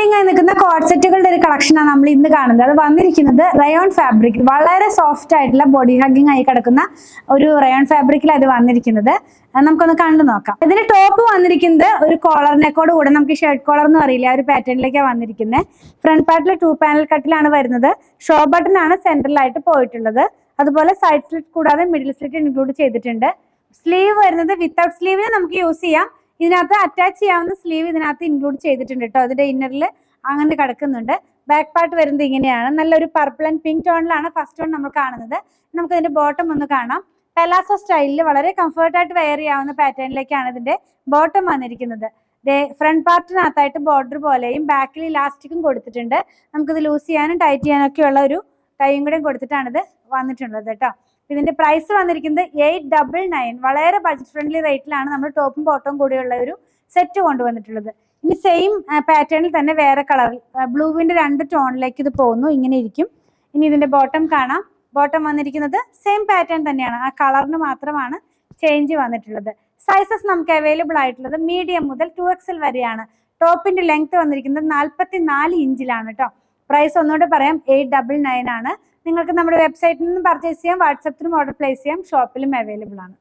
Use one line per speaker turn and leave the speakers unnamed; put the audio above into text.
Trending ആയി നിൽക്കുന്ന code സെറ്റുകളുടെ ഒരു കളക്ഷനാണ് നമ്മൾ ഇന്ന് കാണുന്നത്. അത് വന്നിരിക്കുന്നത് റയോൺ ഫാബ്രിക്, വളരെ സോഫ്റ്റ് ആയിട്ടുള്ള ബോഡി ഹഗ്ഗിങ് ആയി കിടക്കുന്ന ഒരു റയോൺ ഫാബ്രിക്കിൽ അത് വന്നിരിക്കുന്നത്. നമുക്കൊന്ന് കണ്ടു നോക്കാം. ഇതിന് ടോപ്പ് വന്നിരിക്കുന്നത് ഒരു കോളർ നെക്കോട് കൂടെ, നമുക്ക് ഷർട്ട് കോളർ എന്ന് പറയില്ല, ആ ഒരു പാറ്റേണിലേക്കാണ് വന്നിരിക്കുന്നത്. ഫ്രണ്ട് പാർട്ടിൽ 2 പാനൽ കട്ടിലാണ് വരുന്നത്. ഷോ ബട്ടൺ ആണ് സെൻട്രലായിട്ട് പോയിട്ടുള്ളത്. അതുപോലെ സൈഡ് സ്ലിറ്റ് കൂടാതെ മിഡിൽ സ്ലിറ്റ് ഇൻക്ലൂഡ് ചെയ്തിട്ടുണ്ട്. സ്ലീവ് വരുന്നത് വിത്തൗട്ട് സ്ലീവിന് നമുക്ക് യൂസ് ചെയ്യാം. ഇതിനകത്ത് അറ്റാച്ച് ചെയ്യാവുന്ന സ്ലീവ് ഇതിനകത്ത് ഇൻക്ലൂഡ് ചെയ്തിട്ടുണ്ട് കേട്ടോ. അതിന്റെ ഇന്നറിൽ അങ്ങനെ കിടക്കുന്നുണ്ട്. ബാക്ക് പാർട്ട് വരുന്നത് ഇങ്ങനെയാണ്. നല്ലൊരു പർപ്പിൾ ആൻഡ് പിങ്ക് ടോണിലാണ് ഫസ്റ്റ് ടോൺ നമ്മൾ കാണുന്നത്. നമുക്ക് ഇതിന്റെ ബോട്ടം ഒന്ന് കാണാം. പെലാസോ സ്റ്റൈലിൽ വളരെ കംഫർട്ടായിട്ട് വെയർ ചെയ്യാവുന്ന പാറ്റേണിലേക്കാണ് ഇതിന്റെ ബോട്ടം വന്നിരിക്കുന്നത്. ഫ്രണ്ട് പാർട്ടിനകത്തായിട്ട് ബോർഡർ പോലെയും ബാക്കിൽ ഇലാസ്റ്റിക്കും കൊടുത്തിട്ടുണ്ട്. നമുക്കിത് ലൂസ് ചെയ്യാനും ടൈറ്റ് ചെയ്യാനും ഒക്കെ ഉള്ള ഒരു ടൈയും കൂടെ കൊടുത്തിട്ടാണ് ഇത് വന്നിട്ടുള്ളത് കേട്ടോ. ഇതിന്റെ പ്രൈസ് വന്നിരിക്കുന്നത് 899. വളരെ ബഡ്ജറ്റ് ഫ്രണ്ട്ലി റേറ്റിലാണ് നമ്മൾ ടോപ്പും ബോട്ടവും കൂടിയുള്ള ഒരു സെറ്റ് കൊണ്ടുവന്നിട്ടുള്ളത്. ഇനി സെയിം പാറ്റേണിൽ തന്നെ വേറെ കളറിൽ ബ്ലൂവിന്റെ 2 ടോണിലേക്ക് ഇത് പോകുന്നു. ഇങ്ങനെ ഇരിക്കും. ഇനി ഇതിന്റെ ബോട്ടം കാണാം. ബോട്ടം വന്നിരിക്കുന്നത് സെയിം പാറ്റേൺ തന്നെയാണ്, ആ കളറിന് മാത്രമാണ് ചേഞ്ച് വന്നിട്ടുള്ളത്. സൈസസ് നമുക്ക് അവൈലബിൾ ആയിട്ടുള്ളത് മീഡിയം മുതൽ 2XL വരെയാണ്. ടോപ്പിന്റെ ലെങ്ത് വന്നിരിക്കുന്നത് 44 ഇഞ്ചിലാണ് കേട്ടോ. പ്രൈസ് ഒന്നുകൂടെ പറയാം, 899 ആണ്. നിങ്ങൾക്ക് നമ്മുടെ വെബ്സൈറ്റിൽ നിന്ന് പർച്ചേസ് ചെയ്യാം, വാട്സപ്പിലും ഓർഡർ പ്ലേസ് ചെയ്യാം, ഷോപ്പിലും അവൈലബിൾ ആണ്.